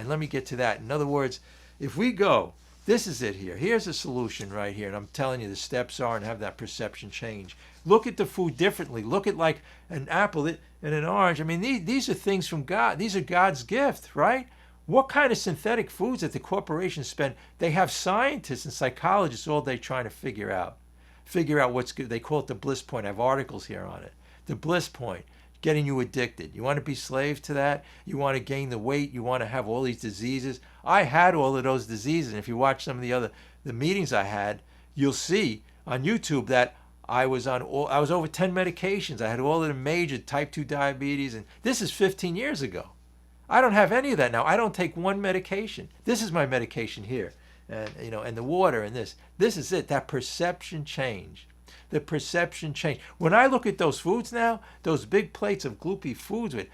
And let me get to that. In other words, if we go, this is it here. Here's a solution right here. And I'm telling you the steps are, and have that perception change. Look at the food differently. Look at like an apple and an orange. I mean, these are things from God. These are God's gift, right? What kind of synthetic foods that the corporations spend? They have scientists and psychologists all day trying to figure out what's good. They call it the bliss point. I have articles here on it. The bliss point, getting you addicted. You want to be slave to that? You want to gain the weight? You want to have all these diseases? I had all of those diseases. And if you watch some of the meetings I had, you'll see on YouTube that I was over 10 medications. I had all of the major type 2 diabetes, and this is 15 years ago. I don't have any of that now. I don't take one medication. This is my medication here, and and the water and this. This is it. That perception change. The perception change. When I look at those foods now, those big plates of gloopy foods with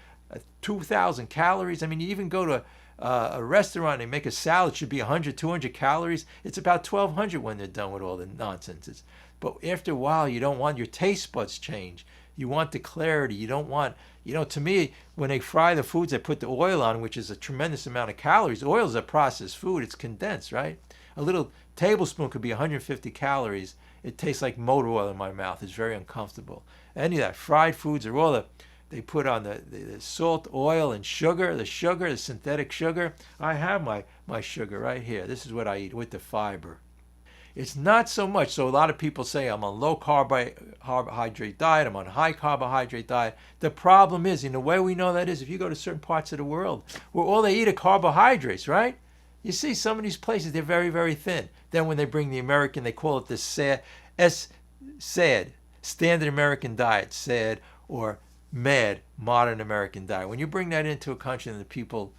2,000 calories. I mean, you even go to a restaurant and make a salad, should be 100, 200 calories. It's about 1,200 when they're done with all the nonsense. But after a while, you don't want your taste buds change. You want the clarity. You don't want, to me, when they fry the foods, they put the oil on, which is a tremendous amount of calories. Oil is a processed food. It's condensed, right? A little tablespoon could be 150 calories. It tastes like motor oil in my mouth. It's very uncomfortable. Any of that fried foods are all they put on the salt, oil, and sugar, the synthetic sugar. I have my sugar right here. This is what I eat with the fiber. It's not so much. So a lot of people say I'm on low carbohydrate diet, I'm on high carbohydrate diet. The problem is, the way we know that is if you go to certain parts of the world where all they eat are carbohydrates, right? You see some of these places, they're very, very thin. Then when they bring the American, they call it the SAD, Standard American Diet, SAD, or MAD, Modern American Diet. When you bring that into a country and the people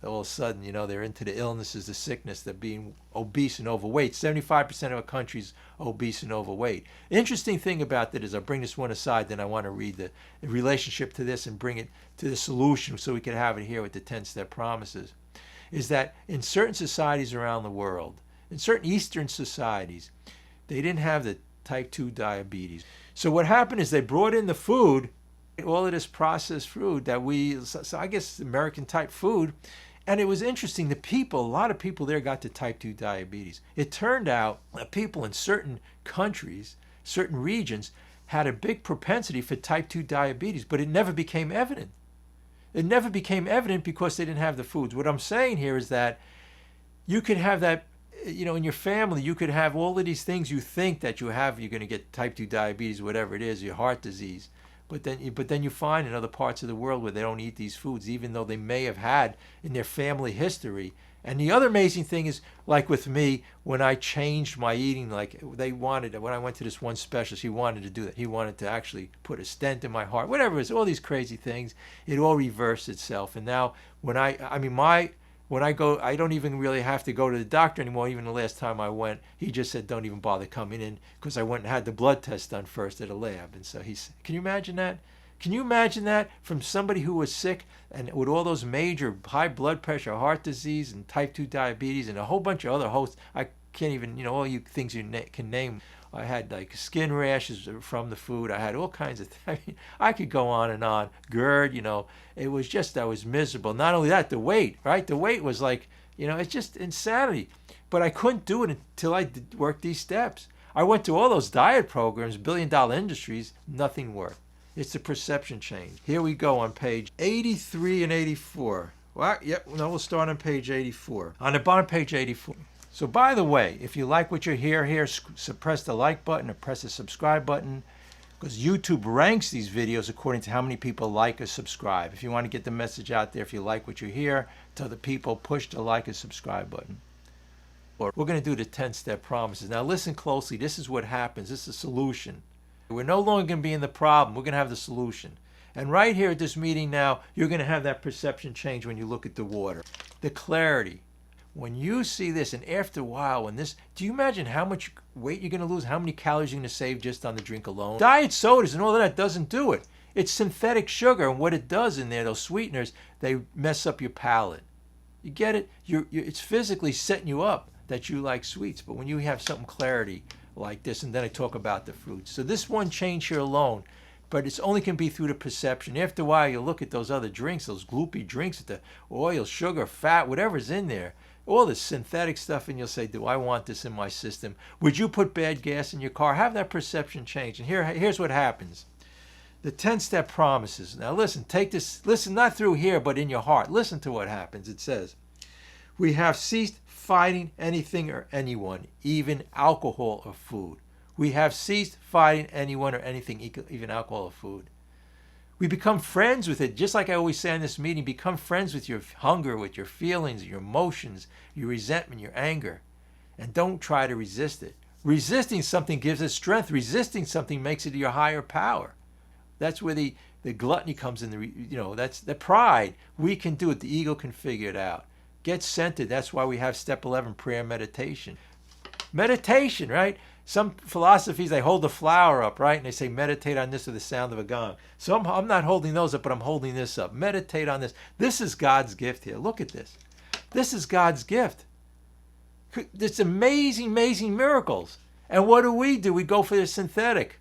all of a sudden, they're into the illnesses, the sickness, they're being obese and overweight. 75% of our country's obese and overweight. Interesting thing about that is, I'll bring this one aside, then I want to read the relationship to this and bring it to the solution so we can have it here with the 10-step promises, is that in certain societies around the world, in certain Eastern societies, they didn't have the type 2 diabetes. So what happened is they brought in the food, all of this processed food that so I guess American type food, and it was interesting. A lot of people there got to type 2 diabetes. It turned out that people in certain countries, certain regions, had a big propensity for type 2 diabetes, but it never became evident. It never became evident because they didn't have the foods. What I'm saying here is that you could have that, in your family, you could have all of these things you think that you have. You're going to get type 2 diabetes, whatever it is, your heart disease. But then you find in other parts of the world where they don't eat these foods, even though they may have had in their family history. And the other amazing thing is, like with me, when I changed my eating, like when I went to this one specialist, he wanted to do that. He wanted to actually put a stent in my heart, whatever it is, all these crazy things. It all reversed itself. And now when I go, I don't even really have to go to the doctor anymore. Even the last time I went, he just said, don't even bother coming in, because I went and had the blood test done first at a lab. And so can you imagine that? Can you imagine that from somebody who was sick and with all those major high blood pressure, heart disease, and type 2 diabetes, and a whole bunch of other hosts? I can't even, all you things you can name. I had like skin rashes from the food. I had all kinds of things. I mean, I could go on and on. GERD, it was just, I was miserable. Not only that, the weight, right? The weight was like, it's just insanity. But I couldn't do it until I worked these steps. I went to all those diet programs, billion-dollar industries, nothing worked. It's the perception change. Here we go on page 83 and 84. Well, yep, no, we'll start on page 84. On the bottom, page 84. So by the way, if you like what you hear here, press the like button or press the subscribe button, because YouTube ranks these videos according to how many people like or subscribe. If you want to get the message out there, if you like what you hear, tell the people, push the like and subscribe button. Or we're going to do the 10-step promises. Now listen closely. This is what happens. This is a solution. We're no longer going to be in the problem. We're going to have the solution. And right here at this meeting now, you're going to have that perception change when you look at the water. The clarity. When you see this, and after a while, do you imagine how much weight you're going to lose, how many calories you're going to save just on the drink alone? Diet sodas and all of that doesn't do it. It's synthetic sugar, and what it does in there, those sweeteners, they mess up your palate. You get it? It's physically setting you up that you like sweets, but when you have something clarity like this, and then I talk about the fruits. So this one change here alone, but it's only can be through the perception. After a while, you look at those other drinks, those gloopy drinks with the oil, sugar, fat, whatever's in there, all this synthetic stuff, and you'll say, do I want this in my system? Would you put bad gas in your car? Have that perception change. And here's what happens. The 10-step promises. Now listen, take this, listen not through here, but in your heart. Listen to what happens. It says, we have ceased fighting anything or anyone, even alcohol or food. We have ceased fighting anyone or anything, even alcohol or food. We become friends with it, just like I always say in this meeting, become friends with your hunger, with your feelings, your emotions, your resentment, your anger, and don't try to resist it. Resisting something gives us strength. Resisting something makes it your higher power. That's where the gluttony comes in, that's the pride. We can do it. The ego can figure it out. Get centered. That's why we have step 11, prayer meditation. Meditation, right? Some philosophies, they hold the flower up, right? And they say, meditate on this or the sound of a gong. So I'm not holding those up, but I'm holding this up. Meditate on this. This is God's gift here. Look at this. This is God's gift. It's amazing, amazing miracles. And what do? We go for the synthetic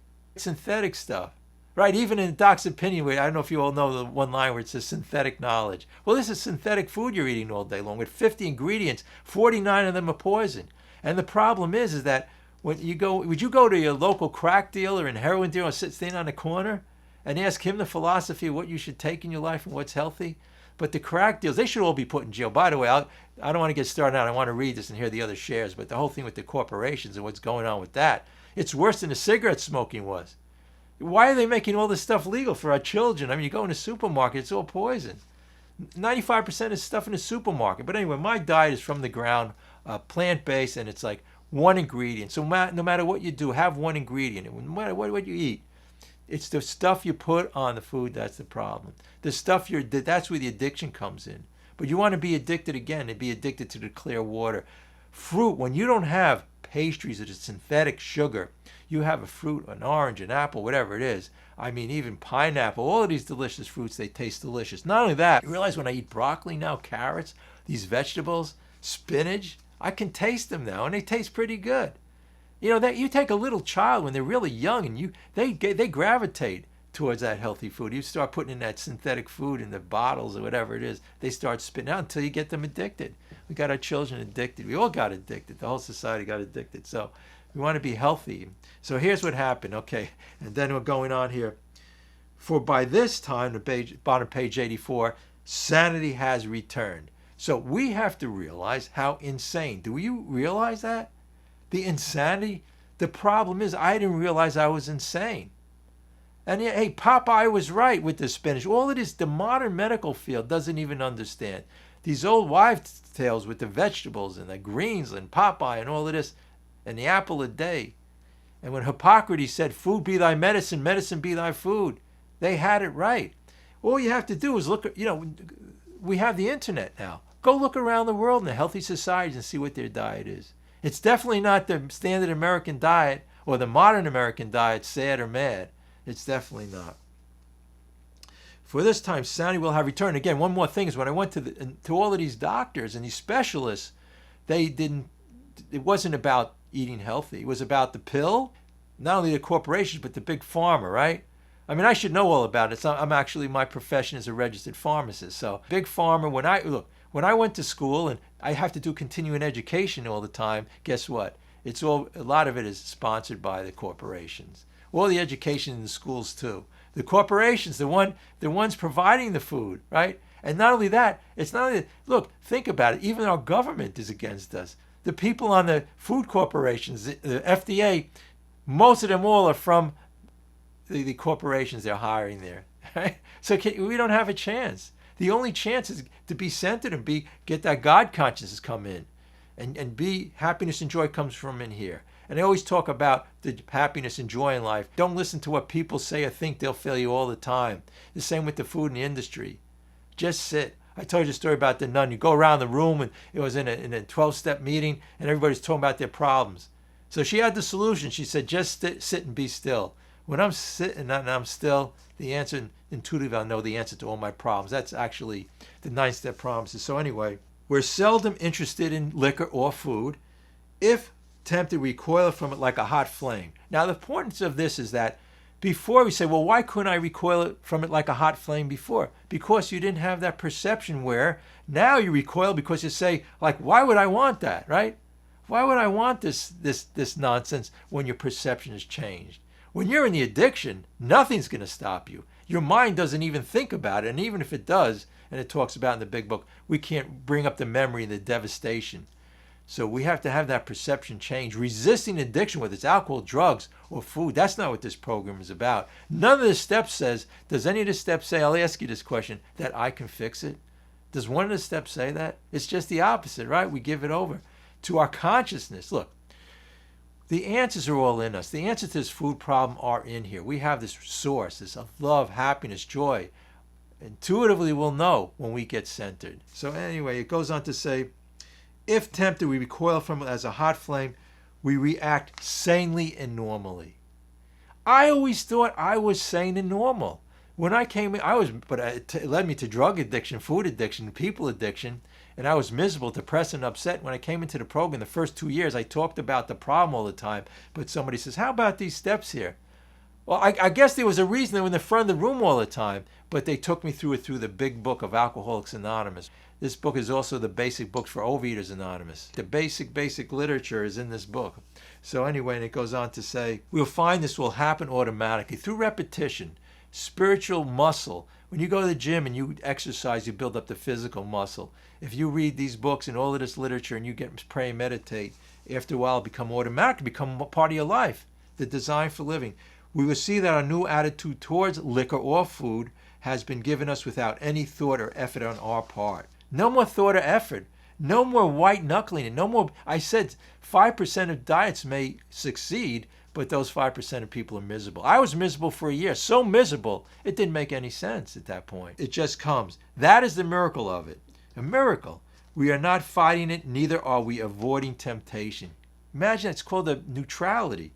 stuff, right? Even in Doc's opinion, I don't know if you all know the one line where it says synthetic knowledge. Well, this is synthetic food you're eating all day long with 50 ingredients. 49 of them are poison. And the problem is that when you go, would you go to your local crack dealer and heroin dealer and stand on the corner and ask him the philosophy of what you should take in your life and what's healthy? But the crack dealers, they should all be put in jail. By the way, I don't want to get started out. I want to read this and hear the other shares. But the whole thing with the corporations and what's going on with that, it's worse than the cigarette smoking was. Why are they making all this stuff legal for our children? I mean, you go in a supermarket, it's all poison. 95% is stuff in the supermarket. But anyway, my diet is from the ground, plant-based, and it's like one ingredient. So no matter what you do, have one ingredient. No matter what you eat, it's the stuff you put on the food that's the problem. The stuff that's where the addiction comes in. But you want to be addicted again, and be addicted to the clear water. Fruit, when you don't have pastries or the synthetic sugar, you have a fruit, an orange, an apple, whatever it is. I mean, even pineapple, all of these delicious fruits, they taste delicious. Not only that, you realize when I eat broccoli now, carrots, these vegetables, spinach, I can taste them now, and they taste pretty good. That you take a little child when they're really young, and they gravitate towards that healthy food. You start putting in that synthetic food in the bottles or whatever it is, they start spitting out until you get them addicted. We got our children addicted. We all got addicted. The whole society got addicted. So we want to be healthy. So here's what happened. Okay, and then we're going on here. For by this time, bottom page 84, sanity has returned. So we have to realize how insane. Do you realize that? The insanity? The problem is I didn't realize I was insane. And yet, hey, Popeye was right with the spinach. All it is, the modern medical field doesn't even understand. These old wives' tales with the vegetables and the greens and Popeye and all of this, and the apple a day. And when Hippocrates said, food be thy medicine, medicine be thy food, they had it right. All you have to do is look, we have the internet now. Go look around the world in the healthy societies and see what their diet is. It's definitely not the standard American diet or the modern American diet, sad or mad. It's definitely not. For this time, sanity will have returned. Again, one more thing is when I went to all of these doctors and these specialists, it wasn't about eating healthy. It was about the pill, not only the corporations, but the big pharma, right? I mean, I should know all about it. My profession is a registered pharmacist. So big pharma, when I went to school and I have to do continuing education all the time, guess what? A lot of it is sponsored by the corporations. All the education in the schools too. The corporations, the ones providing the food, right? And not only that, look, think about it. Even our government is against us. The people on the food corporations, the FDA, most of them all are from the corporations they're hiring there. Right? So we don't have a chance. The only chance is to be centered and get that God consciousness come in. And be happiness and joy comes from in here. And I always talk about the happiness and joy in life. Don't listen to what people say or think. They'll fail you all the time. The same with the food in the industry. Just sit. I told you a story about the nun. You go around the room, and it was in a 12-step meeting, and everybody's talking about their problems. So she had the solution. She said, just sit and be still. When I'm sitting and I'm still, the answer, intuitively I'll know the answer to all my problems. That's actually the 9-step promises. So anyway, we're seldom interested in liquor or food. If tempted, recoil from it like a hot flame. Now, the importance of this is that Before we say, well, why couldn't I recoil from it like a hot flame before? Because you didn't have that perception, where now you recoil because you say, like, why would I want that, right? Why would I want this nonsense when your perception has changed? When you're in the addiction, nothing's going to stop you. Your mind doesn't even think about it. And even if it does, and it talks about in the big book, we can't bring up the memory and the devastation. So we have to have that perception change. Resisting addiction, whether it's alcohol, drugs, or food, that's not what this program is about. None of the steps says, does any of the steps say, I'll ask you this question, that I can fix it? Does one of the steps say that? It's just the opposite, right? We give it over to our consciousness. Look, the answers are all in us. The answers to this food problem are in here. We have this source, this of love, happiness, joy. Intuitively, we'll know when we get centered. So anyway, it goes on to say, if tempted, we recoil from it as a hot flame. We react sanely and normally. I always thought I was sane and normal. When I came in, but it led me to drug addiction, food addiction, people addiction, and I was miserable, depressed, and upset. When I came into the program, the first 2 years, I talked about the problem all the time. But somebody says, how about these steps here? Well, I guess there was a reason they were in the front of the room all the time, but they took me through the big book of Alcoholics Anonymous. This book is also the basic books for Overeaters Anonymous. The basic literature is in this book. So anyway, and it goes on to say, we'll find this will happen automatically through repetition, spiritual muscle. When you go to the gym and you exercise, you build up the physical muscle. If you read these books and all of this literature and you get pray and meditate, after a while it'll become automatic, become a part of your life, the design for living. We will see that our new attitude towards liquor or food has been given us without any thought or effort on our part. No more thought or effort. No more white knuckling. And no more, I said 5% of diets may succeed, but those 5% of people are miserable. I was miserable for a year. So miserable, it didn't make any sense at that point. It just comes. That is the miracle of it. A miracle. We are not fighting it, neither are we avoiding temptation. Imagine, it's called a neutrality.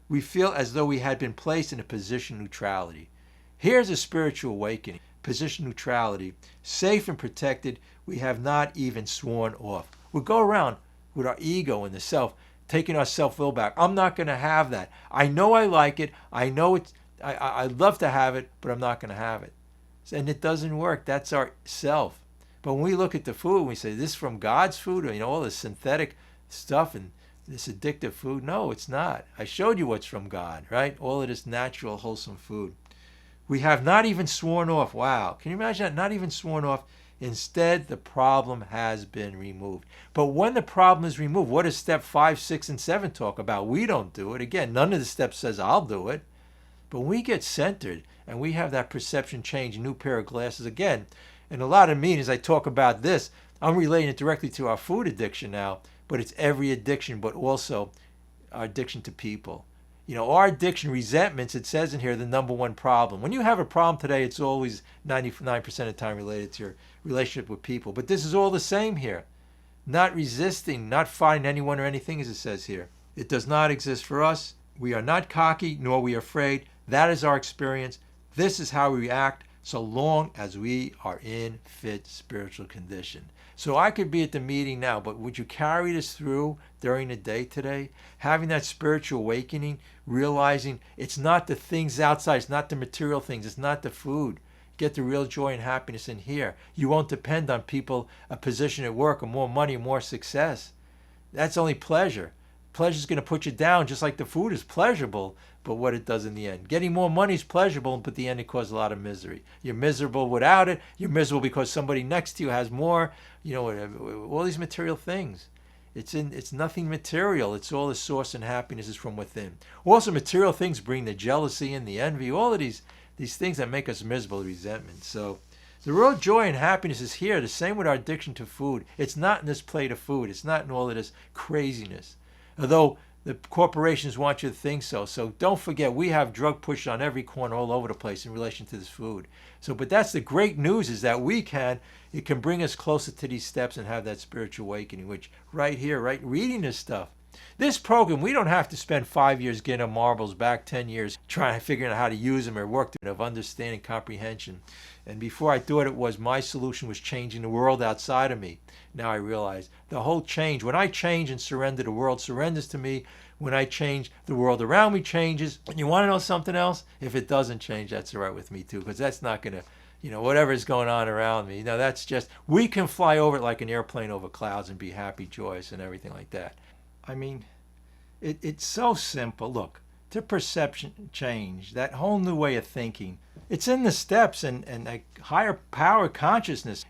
We feel as though we had been placed in a position of neutrality. Here's a spiritual awakening. Position neutrality. Safe and protected. We have not even sworn off. We go around with our ego and the self, taking our self-will back. I'm not going to have that. I know I like it. I know it's. I'd love to have it, but I'm not going to have it. And it doesn't work. That's our self. But when we look at the food, we say, this is from God's food, or all this synthetic stuff and this addictive food. No, it's not. I showed you what's from God, right? All of this natural, wholesome food. We have not even sworn off. Wow. Can you imagine that? Not even sworn off. Instead, the problem has been removed. But when the problem is removed, what does step 5, 6, and 7 talk about? We don't do it. Again, none of the steps says I'll do it. But when we get centered and we have that perception change, a new pair of glasses, again, in a lot of meetings I talk about this. I'm relating it directly to our food addiction now, but it's every addiction, but also our addiction to people. Our addiction, resentments, it says in here, the number one problem. When you have a problem today, it's always 99% of the time related to your relationship with people. But this is all the same here. Not resisting, not fighting anyone or anything, as it says here. It does not exist for us. We are not cocky, nor are we afraid. That is our experience. This is how we react, so long as we are in fit spiritual condition. So I could be at the meeting now, but would you carry this through during the day today? Having that spiritual awakening, realizing it's not the things outside, it's not the material things, it's not the food. Get the real joy and happiness in here. You won't depend on people, a position at work, or more money, or more success. That's only pleasure. Pleasure is going to put you down, just like the food is pleasurable, but what it does in the end. Getting more money is pleasurable, but in the end it causes a lot of misery. You're miserable without it. You're miserable because somebody next to you has more, all these material things. It's nothing material. It's all the source and happiness is from within. Also, material things bring the jealousy and the envy, all of these things that make us miserable, resentment. So the real joy and happiness is here. The same with our addiction to food. It's not in this plate of food. It's not in all of this craziness. Although the corporations want you to think so. So don't forget, we have drug push on every corner all over the place in relation to this food. But that's the great news, is that it can bring us closer to these steps and have that spiritual awakening, which right here, right, reading this stuff, This program, we don't have to spend 5 years getting our marbles back, 10 years trying to figure out how to use them or work them of understanding, comprehension. And before I thought it was, my solution was changing the world outside of me. Now I realize the whole change, when I change and surrender, the world surrenders to me. When I change, the world around me changes. And you want to know something else? If it doesn't change, that's all right with me too, because that's not going to, whatever's going on around me, that's just, we can fly over it like an airplane over clouds and be happy, joyous, and everything like that. I mean, it's so simple. Look, to perception change, that whole new way of thinking, it's in the steps and a higher power consciousness.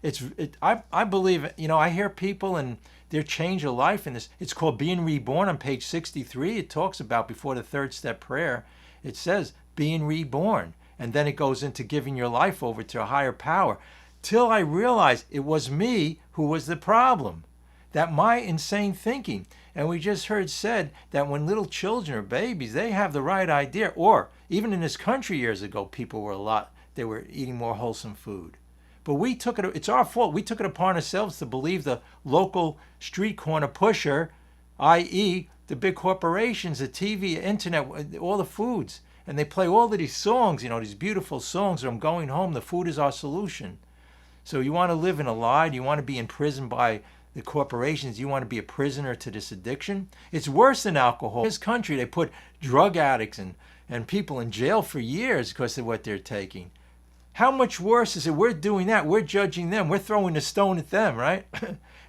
I believe, I hear people and their change of life in this. It's called being reborn on page 63. It talks about before the third step prayer. It says being reborn. And then it goes into giving your life over to a higher power. Till I realized it was me who was the problem. That my insane thinking. And we just heard said that when little children or babies, they have the right idea. Or even in this country years ago, they were eating more wholesome food. But we took it, it's our fault. We took it upon ourselves to believe the local street corner pusher, i.e. the big corporations, the TV, internet, all the foods. And they play all of these songs, these beautiful songs. I'm going home. The food is our solution. So you want to live in a lie? Do you want to be imprisoned by the corporations? Do you want to be a prisoner to this addiction? It's worse than alcohol. In this country, they put drug addicts and people in jail for years because of what they're taking. How much worse is it? We're doing that. We're judging them. We're throwing a stone at them, right?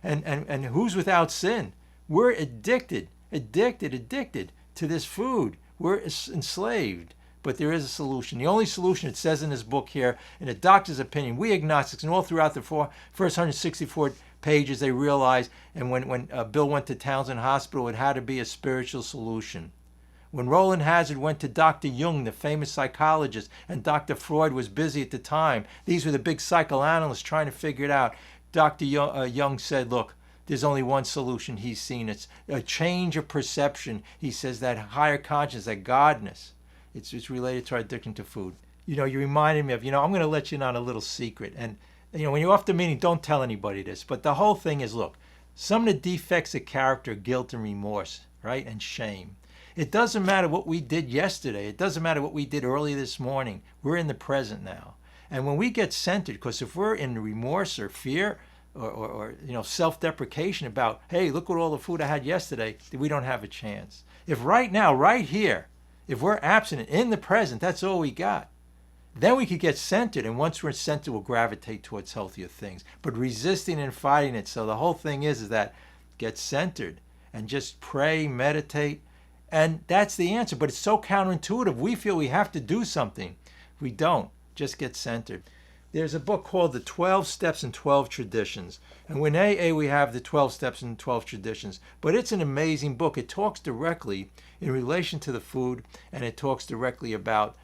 and who's without sin? We're addicted to this food. We're enslaved. But there is a solution. The only solution, it says in this book here, in a doctor's opinion, we agnostics, and all throughout the first 164 pages, they realized, and when Bill went to Townsend Hospital, it had to be a spiritual solution. When Roland Hazard went to Dr. Jung, the famous psychologist, and Dr. Freud was busy at the time, these were the big psychoanalysts trying to figure it out. Dr. Jung said, look, there's only one solution he's seen. It's a change of perception. He says that higher consciousness, that godness, it's related to our addiction to food. You reminded me of, I'm going to let you in on a little secret. And, when you're off the meeting, don't tell anybody this. But the whole thing is, look, some of the defects of character, guilt and remorse, right, and shame. It doesn't matter what we did yesterday. It doesn't matter what we did early this morning. We're in the present now. And when we get centered, because if we're in remorse or fear or self-deprecation about, hey, look at all the food I had yesterday, we don't have a chance. If right now, right here, if we're abstinent in the present, that's all we got. Then we could get centered, and once we're centered, we'll gravitate towards healthier things. But resisting and fighting it, so the whole thing is that get centered and just pray, meditate, and that's the answer. But it's so counterintuitive. We feel we have to do something. We don't. Just get centered. There's a book called The 12 Steps and 12 Traditions. And in AA, we have the 12 Steps and 12 Traditions. But it's an amazing book. It talks directly in relation to the food, and it talks directly about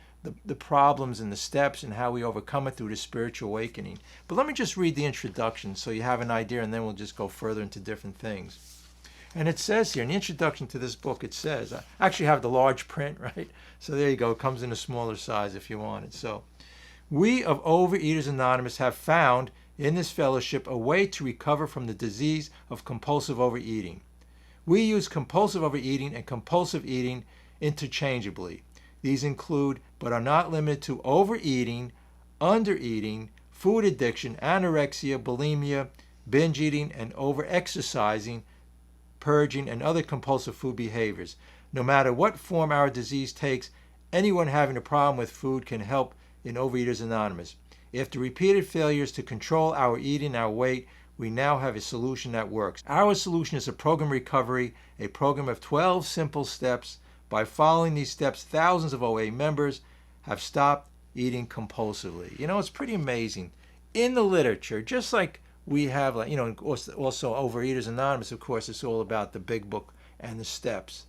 the problems and the steps and how we overcome it through the spiritual awakening. But let me just read the introduction so you have an idea, and then we'll just go further into different things. And it says here, in the introduction to this book, it says, I actually have the large print, right? So there you go. It comes in a smaller size if you want it. So, we of Overeaters Anonymous have found in this fellowship a way to recover from the disease of compulsive overeating. We use compulsive overeating and compulsive eating interchangeably. These include, but are not limited to, overeating, undereating, food addiction, anorexia, bulimia, binge eating, and overexercising, purging, and other compulsive food behaviors. No matter what form our disease takes, anyone having a problem with food can help in Overeaters Anonymous. After repeated failures to control our eating, our weight, we now have a solution that works. Our solution is a program recovery, a program of 12 simple steps. By following these steps, thousands of OA members have stopped eating compulsively. It's pretty amazing. In the literature, just like we have, also Overeaters Anonymous, of course, it's all about the big book and the steps.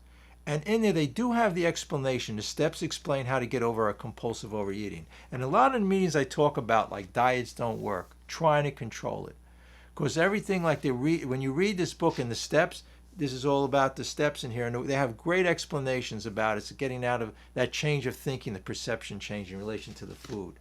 And in there, they do have the explanation. The steps explain how to get over our compulsive overeating. And a lot of the meetings I talk about, like diets don't work, trying to control it. Because everything, like when you read this book and the steps, this is all about the steps in here. And they have great explanations about it. It's getting out of that change of thinking, the perception change in relation to the food.